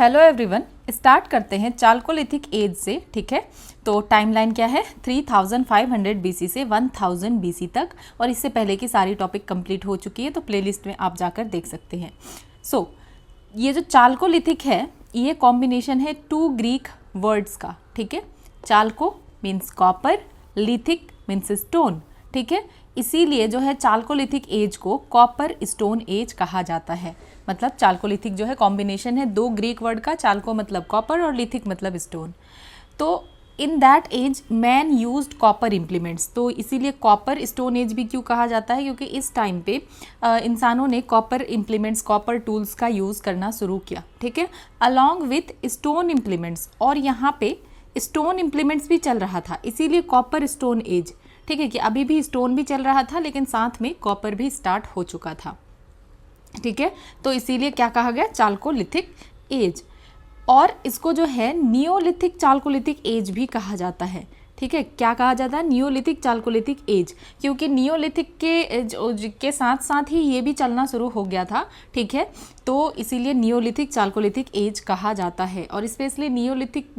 Hello everyone, start करते हैं Chalcolithic as से। ठीक है, तो टाइमलाइन क्या है 3500 बीसी से 1000 बीसी तक, और इससे पहले की सारी टॉपिक कंप्लीट हो चुकी है, तो प्लेलिस्ट में आप जाकर देख सकते हैं। ये जो चालकोलिथिक है ये कॉम्बिनेशन है टू ग्रीक वर्ड्स का। ठीक है, chalco means copper, lithic means stone. ठीक है, इसीलिए जो है चालकोलिथिक एज को कॉपर स्टोन एज कहा जाता है। मतलब चालकोलिथिक जो है कॉम्बिनेशन है दो ग्रीक वर्ड का, चालको मतलब कॉपर और लिथिक मतलब स्टोन। तो in that age man used copper implements, तो इसीलिए कॉपर स्टोन एज भी क्यों कहा जाता है, क्योंकि इस टाइम पे इंसानों ने कॉपर इम्प्लीमेंट्स, कॉपर टूल्स का यूज़ करना शुरू किया। ठीक है, अलॉन्ग विथ स्टोन इम्प्लीमेंट्स, और यहाँ पे स्टोन इम्प्लीमेंट्स भी चल रहा था, इसीलिए कॉपर स्टोन एज। ठीक है, कि अभी भी स्टोन भी चल रहा था लेकिन साथ में कॉपर भी स्टार्ट हो चुका था। ठीक है, तो इसीलिए क्या कहा गया, चालकोलिथिक एज। और इसको जो है नियोलिथिक चालकोलिथिक एज भी कहा जाता है। ठीक है, क्या कहा जाता है, नियोलिथिक चालकोलिथिक एज, क्योंकि नियोलिथिक के साथ साथ ही ये भी चलना शुरू हो गया था। ठीक है, तो इसीलिए नियोलिथिक चालकोलिथिक एज कहा जाता है। और स्पेशली नियोलिथिक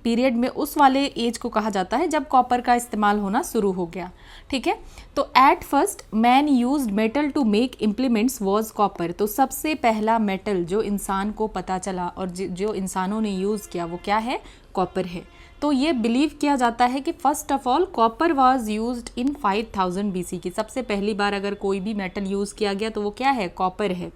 पीरियड में उस वाले एज को कहा जाता है जब कॉपर का इस्तेमाल होना शुरू हो गया। ठीक है, तो at first man used metal to make implements was copper. तो सबसे पहला मेटल जो इंसान को पता चला और जो इंसानों ने यूज़ किया वो क्या है, कॉपर है। तो ये बिलीव किया जाता है कि first of all copper was used in 5000 BC की। सबसे पहली बार अगर कोई भी मेटल यूज़ किया गया तो वो क्या है, कॉपर है।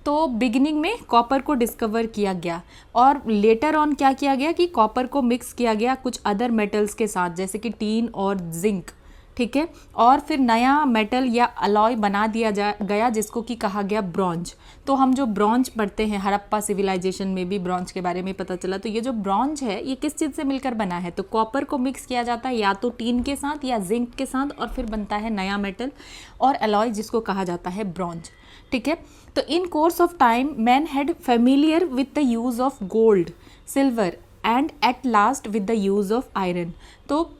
तो बिगिनिंग में कॉपर को डिस्कवर किया गया और लेटर ऑन क्या किया गया कि कॉपर को मिक्स किया गया कुछ अदर मेटल्स के साथ, जैसे कि टीन और जिंक। ठीक है, और फिर नया मेटल या अलॉय बना दिया गया जिसको कि कहा गया ब्रॉन्ज। तो हम जो ब्रॉन्ज पढ़ते हैं, हड़प्पा सिविलाइजेशन में भी ब्रॉन्ज के बारे में पता चला। तो ये जो ब्रॉन्ज है ये किस चीज़ से मिलकर बना है, तो कॉपर को मिक्स किया जाता है या तो टीन के साथ या जिंक के साथ, और फिर बनता है नया मेटल और अलॉय जिसको कहा जाता है ब्रॉन्ज। ठीक है, तो in course of time man had familiar with the use of gold, silver and at last with the use of iron. तो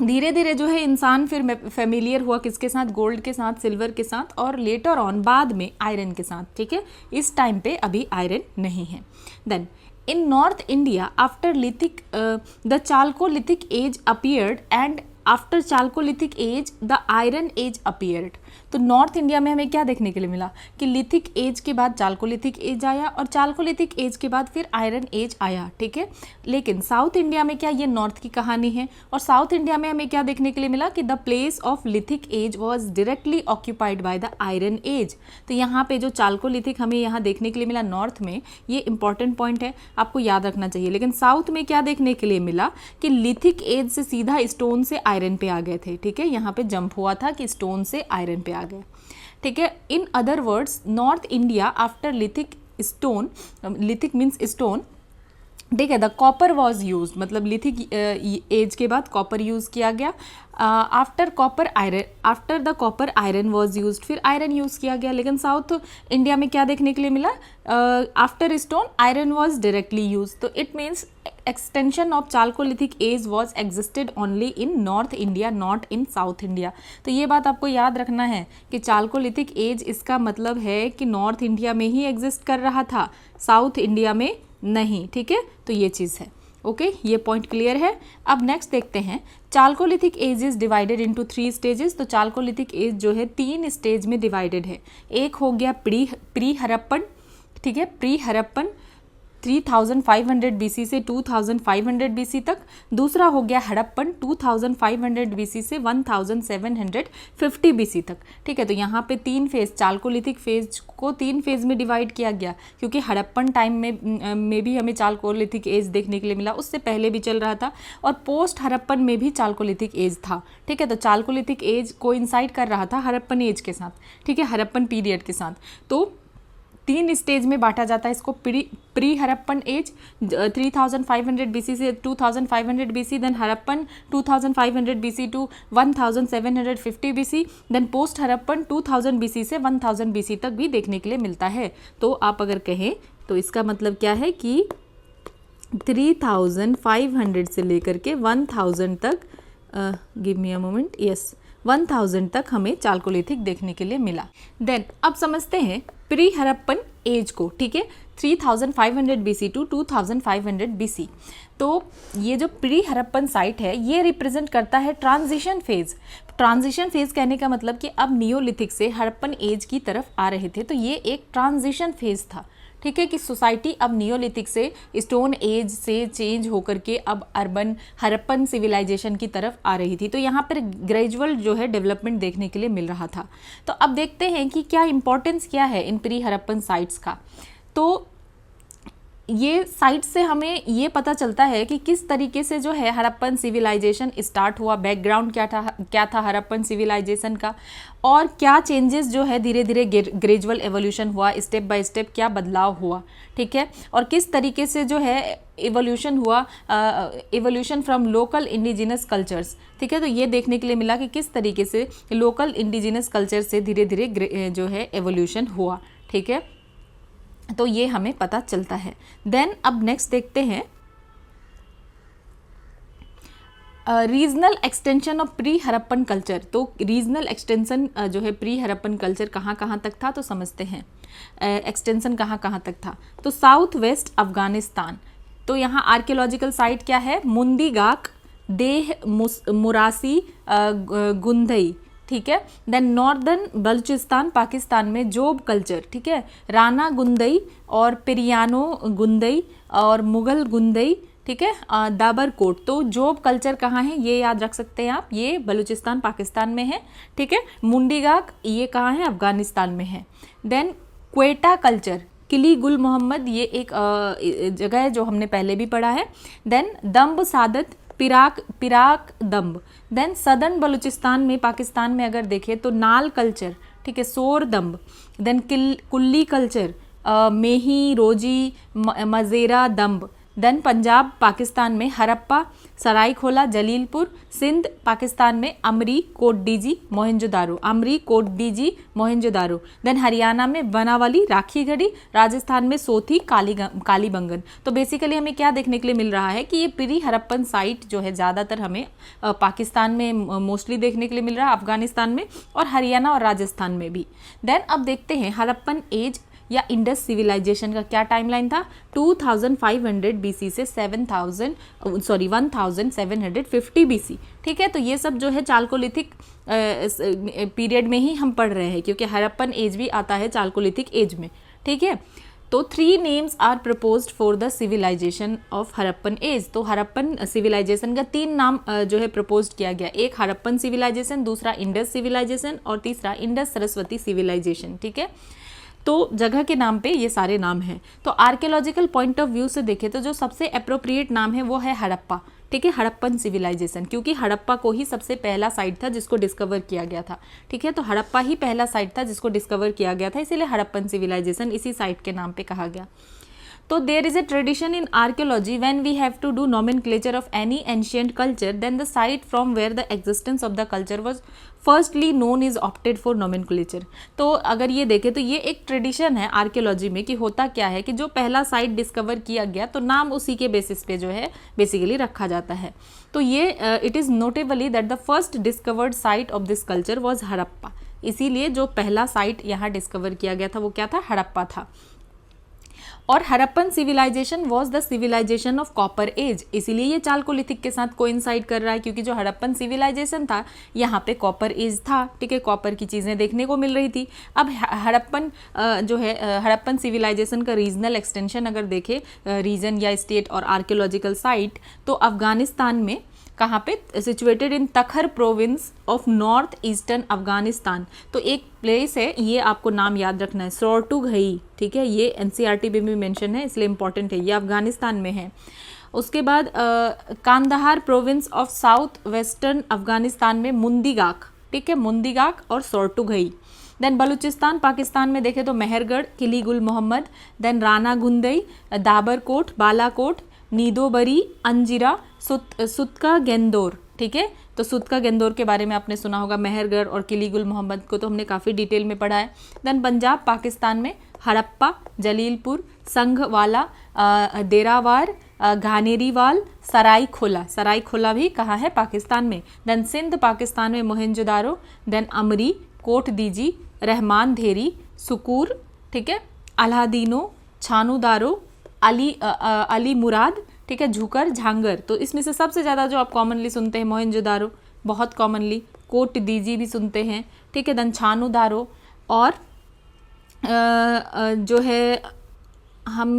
धीरे धीरे जो है इंसान फिर फेमिलियर हुआ किसके साथ, गोल्ड के साथ, सिल्वर के साथ, और लेटर ऑन बाद में आयरन के साथ। ठीक है, इस टाइम पे अभी आयरन नहीं है। Then in north India after lithic the chalcolithic age appeared and after chalcolithic age the iron age appeared. तो नॉर्थ इंडिया में हमें क्या देखने के लिए मिला कि लिथिक एज के बाद चालकोलिथिक एज आया और चालकोलिथिक एज के बाद फिर आयरन एज आया। ठीक है, लेकिन साउथ इंडिया में क्या, ये नॉर्थ की कहानी है, और साउथ इंडिया में हमें क्या देखने के लिए मिला कि the place of lithic age was directly occupied by the iron age. तो यहाँ पे जो चालकोलिथिक हमें यहाँ देखने के लिए मिला नॉर्थ में, ये इंपॉर्टेंट पॉइंट है, आपको याद रखना चाहिए। लेकिन साउथ में क्या देखने के लिए मिला कि लिथिक एज से सीधा स्टोन से आयरन पे आ गए थे। ठीक है, यहाँ पे जंप हुआ था कि स्टोन से आयरन पे आ गए। ठीक है, in other words north India after lithic stone, lithic means stone. ठीक है, द कॉपर वॉज यूज, मतलब लिथिक एज के बाद कॉपर यूज किया गया। After copper iron, after the copper iron was use, फिर आयरन यूज किया गया। लेकिन साउथ इंडिया में क्या देखने के लिए मिला, after stone iron was directly use. तो it means extension of chalcolithic age was existed only in north India, not in south India. तो ये बात आपको याद रखना है कि चालकोलिथिक एज इसका मतलब है कि नॉर्थ इंडिया में ही एग्जिस्ट कर रहा था, साउथ इंडिया में नहीं। ठीक है, तो ये चीज़ है। ओके, ये पॉइंट क्लियर है। अब नेक्स्ट देखते हैं, Chalcolithic as is divided into 3 stages. तो चालकोलिथिक एज जो है 3 स्टेज में डिवाइडेड है। एक हो गया प्री हड़प्पन। ठीक है, प्री हड़प्पन 3500 बीसी से 2500 बीसी तक। दूसरा हो गया हड़प्पन 2500 बीसी से 1750 बीसी तक। ठीक है, तो यहाँ पे 3 फेज, चालकोलिथिक फेज को 3 फेज में डिवाइड किया गया, क्योंकि हड़प्पन टाइम में भी हमें चालकोलिथिक एज देखने के लिए मिला, उससे पहले भी चल रहा था, और पोस्ट हड़प्पन में भी चालकोलिथिक एज था। ठीक है, तो चालकोलिथिक एज कोइंसाइड कर रहा था हड़प्पन एज के साथ। ठीक है, हड़प्पन पीरियड के साथ। तो 3 स्टेज में बांटा जाता है इसको, प्री हड़प्पन एज 3500 बीसी से 2500 BC, then Harappan 2500 BC to 1750 BC, then post Harappan 2000 BC से 1000 बीसी तक भी देखने के लिए मिलता है। तो आप अगर कहें तो इसका मतलब क्या है कि 3500 से लेकर के 1000 तक, give me a moment, yes, 1000 तक हमें चालकोलिथिक देखने के लिए मिला। देन अब समझते हैं प्री हड़प्पन एज को, ठीक है, 3500 BC टू 2500 BC। तो ये जो प्री हड़प्पन साइट है ये रिप्रेजेंट करता है ट्रांजिशन फेज। ट्रांजिशन फेज कहने का मतलब कि अब नियोलिथिक से हड़प्पन एज की तरफ आ रहे थे, तो ये एक ट्रांजिशन फेज था, ठीक है, कि सोसाइटी अब नियोलिथिक से स्टोन एज से चेंज होकर के अब अर्बन हड़प्पन सिविलाइजेशन की तरफ आ रही थी। तो यहाँ पर ग्रेजुअल जो है डेवलपमेंट देखने के लिए मिल रहा था। तो अब देखते हैं कि क्या इंपॉर्टेंस क्या है इन प्री हड़प्पन साइट्स का। तो ये साइट से हमें ये पता चलता है कि किस तरीके से जो है हड़प्पन सिविलाइजेशन स्टार्ट हुआ, बैकग्राउंड क्या था हड़प्पन सिविलाइजेशन का, और क्या चेंजेस जो है धीरे धीरे ग्रेजुअल एवोल्यूशन हुआ, स्टेप बाय स्टेप क्या बदलाव हुआ, ठीक है, और किस तरीके से जो है एवोल्यूशन हुआ, evolution from local indigenous cultures, ठीक है। तो ये देखने के लिए मिला कि किस तरीके से लोकल इंडिजिनस कल्चर से धीरे धीरे जो है एवोल्यूशन हुआ, ठीक है, तो ये हमें पता चलता है। देन अब नेक्स्ट देखते हैं regional extension of pre Harappan culture. तो रीजनल एक्सटेंशन जो है प्री हड़प्पन कल्चर कहाँ कहाँ तक था, तो समझते हैं एक्सटेंशन कहाँ कहाँ तक था। तो साउथ वेस्ट अफगानिस्तान, तो यहाँ आर्कियोलॉजिकल साइट क्या है, मुंदीगाक, देह मुरासी, गुंदई, ठीक है। देन नॉर्दर्न बलूचिस्तान पाकिस्तान में जोब कल्चर, ठीक है, राना गुंदई और पिरियानो गुंदई और मुगल गुंदई, ठीक है, दाबरकोट। तो जोब कल्चर कहाँ है ये याद रख सकते हैं आप, ये बलूचिस्तान पाकिस्तान में है, ठीक है। मुंडीगाक ये कहाँ है, अफगानिस्तान में है। देन क्वेटा कल्चर, किली गुल मोहम्मद, ये एक जगह है जो हमने पहले भी पढ़ा है। देन दम्ब सादत, पिराक दम्ब। देन सदर्न बलूचिस्तान में पाकिस्तान में अगर देखें तो नाल कल्चर, ठीक है, सोर दम्ब। देन कुल्ली कल्चर, मेही रोजी, मजेरा दम्ब। देन पंजाब पाकिस्तान में हरप्पा, सरायखोला, जलीलपुर। सिंध पाकिस्तान में अमरी, कोटडीजी, मोहनजोदारो, अमरी, कोटडीजी, मोहनजोदारो। देन हरियाणा में बनावली, राखीगढ़ी। राजस्थान में सोथी, कालीबंगन। तो बेसिकली हमें क्या देखने के लिए मिल रहा है कि ये प्री हड़प्पन साइट जो है ज़्यादातर हमें पाकिस्तान में मोस्टली देखने के लिए मिल रहा है, अफगानिस्तान में और हरियाणा और राजस्थान में भी। देन अब देखते हैं हड़प्पन एज या इंडस सिविलाइजेशन का क्या टाइमलाइन था। 2500 BC से 1750 BC, ठीक है। तो ये सब जो है चालकोलिथिक पीरियड में ही हम पढ़ रहे हैं, क्योंकि हड़प्पन एज भी आता है चालकोलिथिक एज में, ठीक है। तो 3 names are proposed for the civilization of Harappan age. तो हड़प्पन सिविलाइजेशन का 3 नाम जो है प्रपोज्ड किया गया, एक हड़प्पन सिविलाइजेशन, दूसरा इंडस सिविलाइजेशन और तीसरा इंडस सरस्वती सिविलाइजेशन, ठीक है। तो जगह के नाम पे ये सारे नाम हैं। तो आर्कियोलॉजिकल पॉइंट ऑफ व्यू से देखें तो जो सबसे अप्रोप्रिएट नाम है वो है हड़प्पा, ठीक है, हड़प्पन सिविलाइजेशन, क्योंकि हड़प्पा को ही सबसे पहला साइट था जिसको डिस्कवर किया गया था, ठीक है। तो हड़प्पा ही पहला साइट था जिसको डिस्कवर किया गया था, इसीलिए हड़प्पन सिविलाइजेशन इसी साइट के नाम पे कहा गया। तो there is a tradition in archaeology when we have to do nomenclature of any ancient culture, then the site from where the existence of the culture was firstly known is opted for nomenclature। तो अगर ये देखें तो ये एक tradition है archaeology में कि होता क्या है कि जो पहला साइट डिस्कवर किया गया तो नाम उसी के बेसिस पे जो है बेसिकली रखा जाता है। तो ये it is notably that the first discovered site of this culture was Harappa, इसीलिए जो पहला साइट यहाँ डिस्कवर किया गया था वो क्या था, हड़प्पा था। और Harappan civilization was the civilization of copper age, इसीलिए ये चालकोलिथिक के साथ कोइंसाइड कर रहा है, क्योंकि जो हड़प्पन सिविलाइजेशन था यहाँ पे कॉपर एज था, ठीक है, कॉपर की चीज़ें देखने को मिल रही थी। अब हड़प्पन जो है हड़प्पन सिविलाइजेशन का रीजनल एक्सटेंशन अगर देखें, रीजन या स्टेट और आर्कियोलॉजिकल साइट, तो अफगानिस्तान में कहाँ पे situated in Takhar province of north eastern Afghanistan. तो एक प्लेस है, ये आपको नाम याद रखना है, सोरटुघई, ठीक है, ये एनसीईआरटी में भी मेंशन है इसलिए इंपॉर्टेंट है, ये अफगानिस्तान में है। उसके बाद Kandahar province of south western Afghanistan में मुंदीगाक, ठीक है, मुंदीगाक और सोरटुघई। देन बलूचिस्तान पाकिस्तान में देखें तो मेहरगढ़, किली गुल मोहम्मद। देन राना गुंदई, दाबरकोट, बालाकोट, नीदोबरी, अंजिरा, सुतका गेंदोर, ठीक है। तो सुतका गेंदोर के बारे में आपने सुना होगा, मेहरगढ़ और किली गुल मोहम्मद को तो हमने काफ़ी डिटेल में पढ़ा है। देन पंजाब पाकिस्तान में हड़प्पा, जलीलपुर, संघवाला, देरावार, घानेरीवाल, सरायखोला भी कहाँ है, पाकिस्तान में। देन सिंध पाकिस्तान में मोहनजोदारो। देन अमरी, कोटदीजी, रहमान धेरी, सुकूर, ठीक है, अलादीनो, छानूदारो, अली मुराद, ठीक है, झुकर, झांगर। तो इसमें से सबसे ज़्यादा जो आप कॉमनली सुनते हैं मोहनजोदारो, बहुत कॉमनली, कोट दीजी भी सुनते हैं, ठीक है, देन छानूदारो, और जो है हम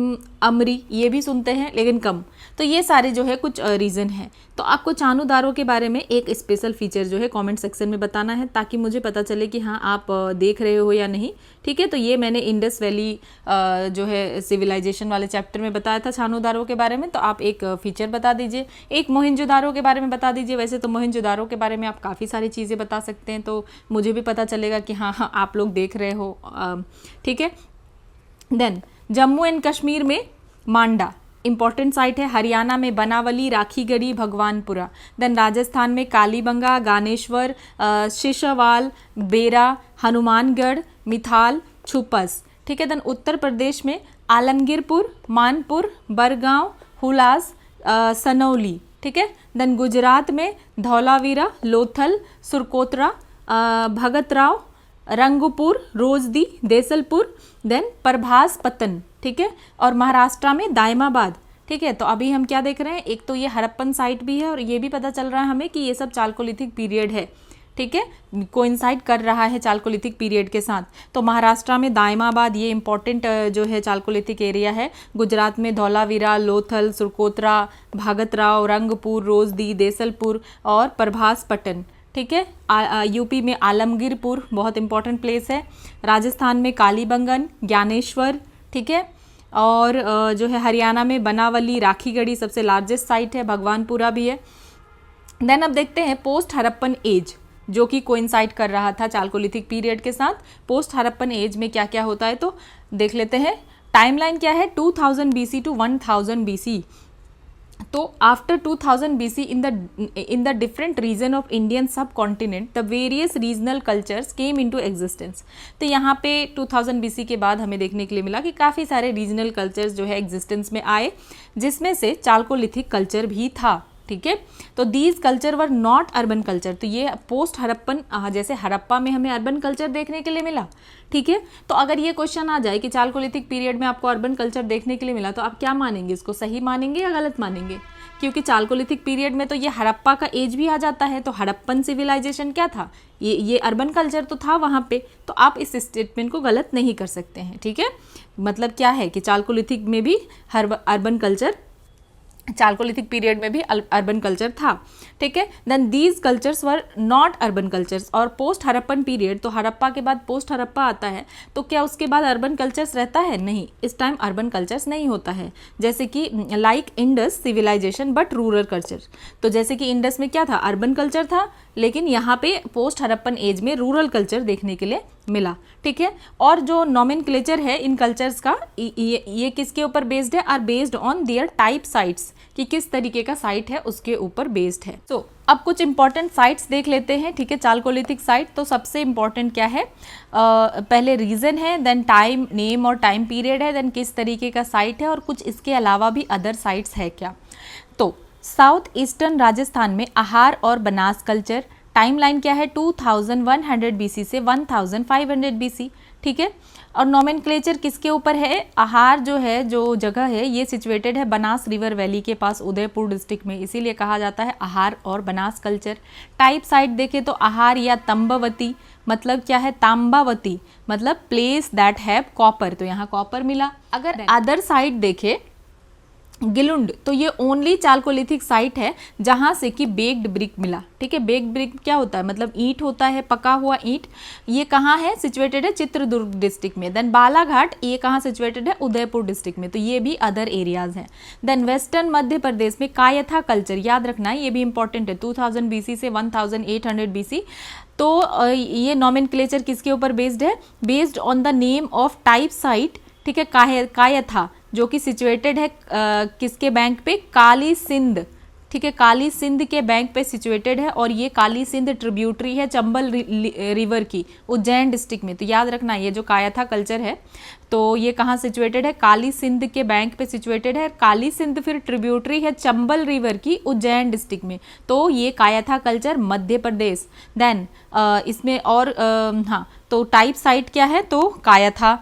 अमरी, ये भी सुनते हैं लेकिन कम। तो ये सारे जो है कुछ रीज़न है। तो आपको चानूदारों के बारे में एक स्पेशल फीचर जो है कमेंट सेक्शन में बताना है, ताकि मुझे पता चले कि हाँ आप देख रहे हो या नहीं, ठीक है। तो ये मैंने इंडस वैली जो है सिविलाइजेशन वाले चैप्टर में बताया था चानूदारों के बारे में। तो आप एक फीचर बता दीजिए, एक मोहनजोदारो के बारे में बता दीजिए। वैसे तो मोहनजोदारो के बारे में आप काफ़ी सारी चीज़ें बता सकते हैं, तो मुझे भी पता चलेगा कि हाँ हाँ आप लोग देख रहे हो, ठीक है। देन जम्मू एंड कश्मीर में मांडा इंपॉर्टेंट साइट है, हरियाणा में बनावली, राखीगढ़ी, भगवानपुरा। देन राजस्थान में कालीबंगा, गानेश्वर, शिशवाल, बेरा, हनुमानगढ़, मिथाल, छुपस, ठीक है। देन उत्तर प्रदेश में आलमगीरपुर, मानपुर, बरगांव, हुलास, सनौली, ठीक है। देन गुजरात में धौलावीरा, लोथल, सुरकोतरा, भगतराव, रंगपुर, रोजदी, देसलपुर, देन प्रभास पतन, ठीक है। और महाराष्ट्र में दायमाबाद, ठीक है। तो अभी हम क्या देख रहे हैं, एक तो ये हड़प्पन साइट भी है और ये भी पता चल रहा है हमें कि ये सब चालकोलिथिक पीरियड है, ठीक है, कोइंसाइड कर रहा है चालकोलिथिक पीरियड के साथ। तो महाराष्ट्र में दायमाबाद ये इंपॉर्टेंट जो है चालकोलिथिक एरिया है। गुजरात में धौलावीरा, लोथल, सुरकोतरा, भागतराव, रंगपुर, रोजदी, देसलपुर और प्रभास पटन, ठीक है। यूपी में आलमगीरपुर बहुत इंपॉर्टेंट प्लेस है। राजस्थान में कालीबंगन, ज्ञानेश्वर, ठीक है। और जो है हरियाणा में बनावली, राखीगढ़ी सबसे लार्जेस्ट साइट है, भगवानपुरा भी है। देन अब देखते हैं पोस्ट हड़प्पन एज, जो कि कोइंसाइड कर रहा था चालकोलिथिक पीरियड के साथ। पोस्ट हड़प्पन एज में क्या क्या होता है तो देख लेते हैं। टाइमलाइन क्या है, 2000 BC टू 1000 BC। तो after 2000 BC in the different region of Indian subcontinent the various regional cultures came into existence। तो यहाँ पे 2000 BC के बाद हमें देखने के लिए मिला कि काफ़ी सारे रीजनल कल्चर्स जो है एग्जिस्टेंस में आए, जिसमें से चालकोलिथिक कल्चर भी था, ठीक है। तो these culture were not urban culture. तो ये पोस्ट हड़प्पन, जैसे हड़प्पा में हमें अर्बन कल्चर देखने के लिए मिला, ठीक है। तो अगर ये क्वेश्चन आ जाए कि चालकोलिथिक पीरियड में आपको अर्बन कल्चर देखने के लिए मिला, तो आप क्या मानेंगे, इसको सही मानेंगे या गलत मानेंगे? क्योंकि चालकोलिथिक पीरियड में तो ये हड़प्पा का एज भी आ जाता है। तो हड़प्पन सिविलाइजेशन क्या था, ये अर्बन कल्चर तो था वहाँ पे। तो आप इस स्टेटमेंट को गलत नहीं कर सकते हैं, ठीक है। मतलब क्या है कि चालकोलिथिक में भी अर्बन कल्चर, चालकोलिथिक पीरियड में भी अर्बन कल्चर था, ठीक है। Then these cultures were not urban cultures. और पोस्ट हड़प्पन पीरियड, तो हड़प्पा के बाद पोस्ट हड़प्पा आता है, तो क्या उसके बाद अर्बन कल्चर्स रहता है? नहीं, इस टाइम अर्बन कल्चर्स नहीं होता है। जैसे कि like Indus civilization but rural culture. तो जैसे कि इंडस में क्या था, अर्बन कल्चर था, लेकिन यहाँ पे पोस्ट हड़प्पन एज में रूरल कल्चर देखने के लिए मिला, ठीक है। और जो नॉमेनक्लेचर है इन कल्चर्स का, ये किसके ऊपर बेस्ड है, are based on their type sites, कि किस तरीके का साइट है उसके ऊपर बेस्ड है। तो अब कुछ इंपॉर्टेंट साइट्स देख लेते हैं, ठीक है, चालकोलिथिक साइट। तो सबसे इंपॉर्टेंट क्या है, पहले रीजन है, देन टाइम, नेम और टाइम पीरियड है, देन किस तरीके का साइट है, और कुछ इसके अलावा भी अदर साइट्स है क्या। तो साउथ ईस्टर्न राजस्थान में आहार और बनास कल्चर, टाइमलाइन क्या है, 2100 BC से 1500 BC, ठीक है। और नॉमेनक्लेचर किसके ऊपर है, आहार जो है, जो जगह है, ये सिचुएटेड है बनास रिवर वैली के पास उदयपुर डिस्ट्रिक्ट में, इसीलिए कहा जाता है आहार और बनास कल्चर। टाइप साइट देखें तो आहार या तंबावती, मतलब क्या है, तांबावती मतलब प्लेस दैट हैव कॉपर, तो यहाँ कॉपर मिला। अगर अदर साइट देखें गिलुंड, तो ये ओनली चालकोलिथिक साइट है जहाँ से कि बेक्ड ब्रिक मिला, ठीक है। बेक्ड ब्रिक क्या होता है, मतलब ईंट होता है, पका हुआ ईंट। ये कहाँ है, सिचुएटेड है चित्रदुर्ग डिस्ट्रिक्ट में। देन बालाघाट, ये कहाँ सिचुएटेड है, उदयपुर डिस्ट्रिक्ट में। तो ये भी अदर एरियाज हैं। देन वेस्टर्न मध्य प्रदेश में कायथा कल्चर, याद रखना है, ये भी इंपॉर्टेंट है, 2000 BC से 1800 BC। तो ये नॉमेनक्लेचर किसके ऊपर बेस्ड है, based on the name of type site, ठीक है। कायथा जो कि सिचुएटेड है किसके बैंक पे, काली सिंध, ठीक है, काली सिंध के बैंक पे सिचुएटेड है। और ये काली सिंध ट्रिब्यूटरी है चंबल रिवर की, उज्जैन डिस्ट्रिक्ट में। तो याद रखना, ये जो कायथा कल्चर है, तो ये कहाँ सिचुएटेड है, काली सिंध के बैंक पे सिचुएटेड है। काली सिंध फिर ट्रिब्यूटरी है चंबल रिवर की, उज्जैन डिस्ट्रिक्ट में। तो ये कायथा कल्चर मध्य प्रदेश। देन इसमें और हाँ, तो टाइप साइट क्या है, तो कायथा,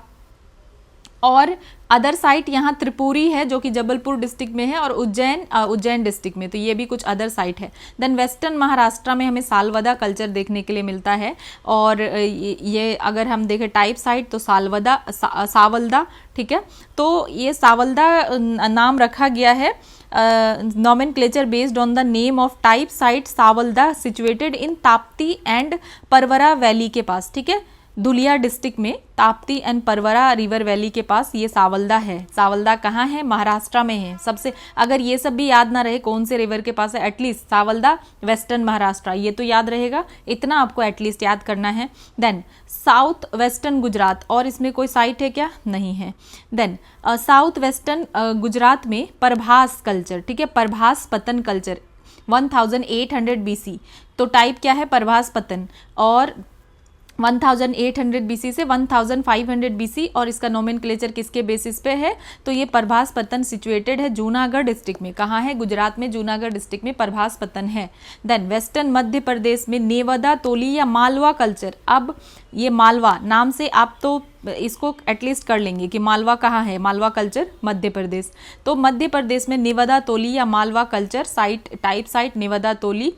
और अदर साइट यहाँ त्रिपुरी है जो कि जबलपुर डिस्ट्रिक्ट में है, और उज्जैन डिस्ट्रिक्ट में, तो ये भी कुछ अदर साइट है। देन वेस्टर्न महाराष्ट्र में हमें सालवदा कल्चर देखने के लिए मिलता है, और ये अगर हम देखें टाइप साइट तो सावलदा, ठीक है। तो ये सावलदा नाम रखा गया है nomenclature based on the name of type site सावलदा situated in Tapti and Pravara valley के पास, ठीक है, धुलिया डिस्ट्रिक्ट में Tapti and Pravara river valley के पास ये सावलदा है। सावलदा कहाँ है? महाराष्ट्र में है। सबसे अगर ये सब भी याद ना रहे कौन से रिवर के पास है, एटलीस्ट सावलदा वेस्टर्न महाराष्ट्र, ये तो याद रहेगा, इतना आपको एटलीस्ट याद करना है। देन साउथ वेस्टर्न गुजरात, और इसमें कोई साइट है क्या? नहीं है। देन साउथ वेस्टर्न गुजरात में प्रभास कल्चर, ठीक है, प्रभास पतन कल्चर 1800 BC, तो टाइप क्या है? प्रभास पतन, और 1800 BC से 1500 BC, और इसका नोमेनक्लेचर किसके बेसिस पे है? तो ये प्रभास पतन सिचुएटेड है जूनागढ़ डिस्ट्रिक्ट में। कहाँ है? गुजरात में जूनागढ़ डिस्ट्रिक्ट में प्रभास पतन है। देन वेस्टर्न मध्य प्रदेश में नेवदा तोली या मालवा कल्चर। अब ये मालवा नाम से आप तो इसको एटलीस्ट कर लेंगे कि मालवा कहाँ है, मालवा कल्चर मध्य प्रदेश। तो मध्य प्रदेश में नेवदा तोली या Malwa culture site, type site Navdatoli.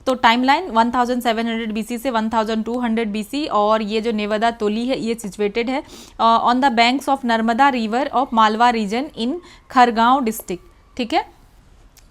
तो टाइमलाइन 1700 BC से 1200 BC, और ये जो नेवदा तोली है ये सिचुएटेड है on the banks of Narmada river of Malwa region in Khargaon district, ठीक है,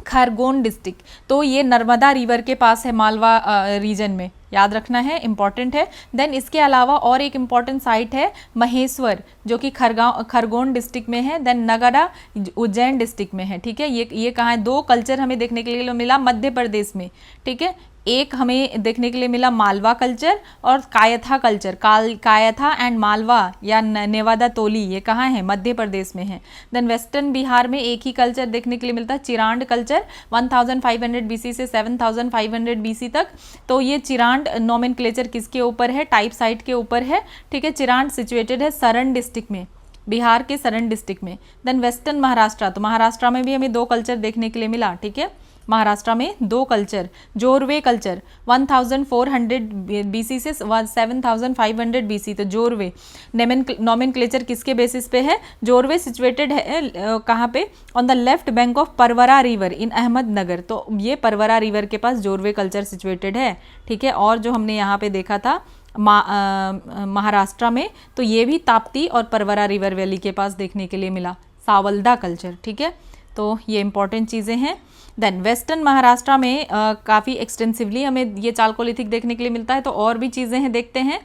खरगोन डिस्ट्रिक्ट। तो ये नर्मदा रिवर के पास है मालवा रीजन में, याद रखना है, इंपॉर्टेंट है। देन इसके अलावा और एक इम्पॉर्टेंट साइट है महेश्वर जो कि खरगोन डिस्ट्रिक्ट में है। देन नगड़ा उज्जैन डिस्ट्रिक्ट में है, ठीक है। ये कहाँ है? दो कल्चर हमें देखने के लिए मिला मध्य प्रदेश में, ठीक है। एक हमें देखने के लिए मिला मालवा कल्चर और कायथा कल्चर, कायथा एंड मालवा या नेवादा तोली, ये कहाँ है? मध्य प्रदेश में है। देन वेस्टर्न बिहार में एक ही कल्चर देखने के लिए मिलता है, चिरांड कल्चर 1500 BC से 7500 BC तक। तो ये चिरांड नोमेनक्लेचर किसके ऊपर है? टाइप साइट के ऊपर है, ठीक है। चिरांड सिचुएटेड है सरण डिस्ट्रिक्ट में, बिहार के सरण डिस्ट्रिक्ट में। देन वेस्टर्न महाराष्ट्र, तो महाराष्ट्र में भी हमें दो कल्चर देखने के लिए मिला, ठीक है। महाराष्ट्र में दो कल्चर, जोरवे कल्चर 1400 BC से 7500 BC, तो जोरवे नोमेनक्लेचर किसके बेसिस पे है? जोरवे सिचुएटेड है कहाँ पे? On the left bank of Pravara river in Ahmednagar. तो ये परवरा रिवर के पास जोरवे कल्चर सिचुएटेड है, ठीक है। और जो हमने यहाँ पे देखा था महाराष्ट्र में, तो ये भी ताप्ती और परवरा रिवर वैली के पास देखने के लिए मिला, सावलदा कल्चर, ठीक है। तो ये इंपॉर्टेंट चीज़ें हैं। देन वेस्टर्न महाराष्ट्र में काफ़ी एक्सटेंसिवली हमें ये चालकोलिथिक देखने के लिए मिलता है, तो और भी चीज़ें हैं, देखते हैं।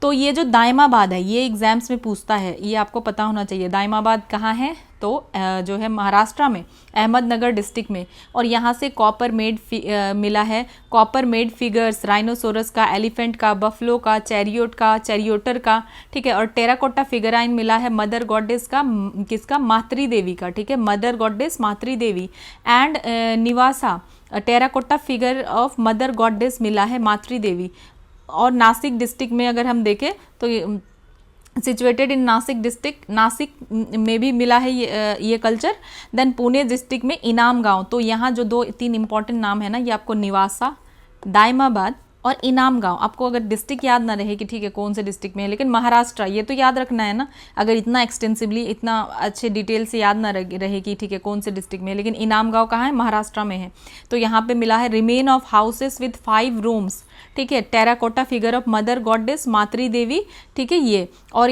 तो ये जो दायमाबाद है ये एग्जाम्स में पूछता है, ये आपको पता होना चाहिए। दायमाबाद कहाँ है? तो जो है महाराष्ट्र में अहमदनगर डिस्ट्रिक्ट में, और यहाँ से कॉपर मेड मिला है, कॉपर मेड फिगर्स राइनोसोरस का, एलिफेंट का, बफलो का, चैरियोट का, चैरियोटर का, ठीक है। और टेराकोटा फिगराइन मिला है मदर गॉडेस का, किसका? मातृ देवी का, ठीक है, मदर गॉडेस मातृ देवी। एंड निवासा terracotta figure of mother goddess मिला है मातृ देवी। और नासिक डिस्ट्रिक्ट में अगर हम देखें तो situated in Nashik district, Nashik में भी मिला है ये कल्चर। देन पुणे डिस्ट्रिक्ट में इनाम गांव, तो यहाँ जो दो तीन इंपॉर्टेंट नाम है ना, ये आपको निवासा, दायमाबाद और इनाम गांव, आपको अगर डिस्ट्रिक्ट याद ना रहे कि ठीक है कौन से डिस्ट्रिक्ट में है, लेकिन महाराष्ट्र ये तो याद रखना है ना, अगर इतना एक्सटेंसिवली इतना अच्छे डिटेल से याद ना रहे कि ठीक है कौन से डिस्ट्रिक्ट में है। लेकिन इनाम गांव कहाँ है? महाराष्ट्र में है। तो यहाँ पे मिला है remain of houses with 5 rooms, ठीक है, terracotta figure of mother goddess मातृ देवी, ठीक है ये। और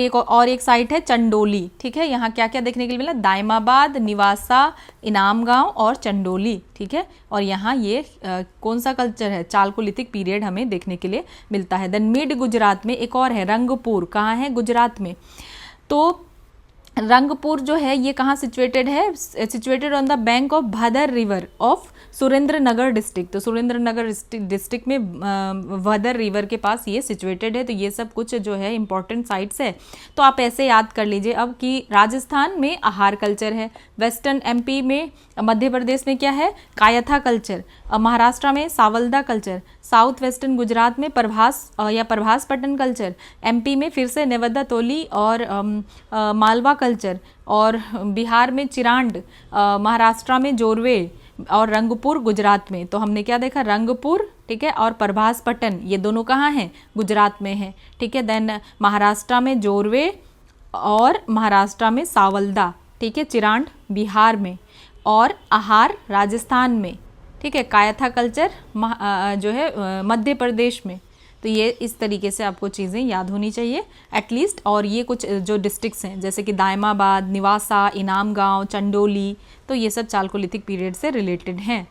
एक साइट है चंडोली, ठीक है। यहाँ क्या क्या देखने के लिए मिला? दायमाबाद, निवासा, इनाम गांव और चंडोली, ठीक है। और यहाँ ये कौन सा कल्चर है? चालकोलिथिक पीरियड हमें देखने के लिए मिलता है। देन मिड गुजरात में एक और है रंगपुर, कहाँ है? गुजरात में। तो रंगपुर जो है ये कहाँ सिचुएटेड है? Situated on the bank of Bhadar river of Surendranagar district. तो सुरेंद्रनगर डिस्ट्रिक्ट में भदर रिवर के पास ये सिचुएटेड है। तो ये सब कुछ जो है इंपॉर्टेंट साइट्स है, तो आप ऐसे याद कर लीजिए अब कि राजस्थान में आहार कल्चर है, वेस्टर्न एमपी में, मध्य प्रदेश में क्या है? कायथा कल्चर, महाराष्ट्र में सावलदा कल्चर, साउथ वेस्टर्न गुजरात में प्रभास या प्रभास पट्टन कल्चर, एमपी में फिर से नेवदा तोली और मालवा कल्चर, और बिहार में चिरांड, महाराष्ट्र में जोरवे और रंगपुर गुजरात में। तो हमने क्या देखा? रंगपुर, ठीक है, और प्रभास पट्टन, ये दोनों कहाँ हैं? गुजरात में है, ठीक है। देन महाराष्ट्र में जोरवे और महाराष्ट्र में सावलदा, ठीक है, चिरांड बिहार में, और आहार राजस्थान में, ठीक है, कायथा कल्चर जो है मध्य प्रदेश में। तो ये इस तरीके से आपको चीज़ें याद होनी चाहिए एटलीस्ट। और ये कुछ जो डिस्ट्रिक्ट्स हैं जैसे कि दायमाबाद, निवासा, इनाम गांव, चंडोली, तो ये सब चालकोलिथिक पीरियड से रिलेटेड हैं।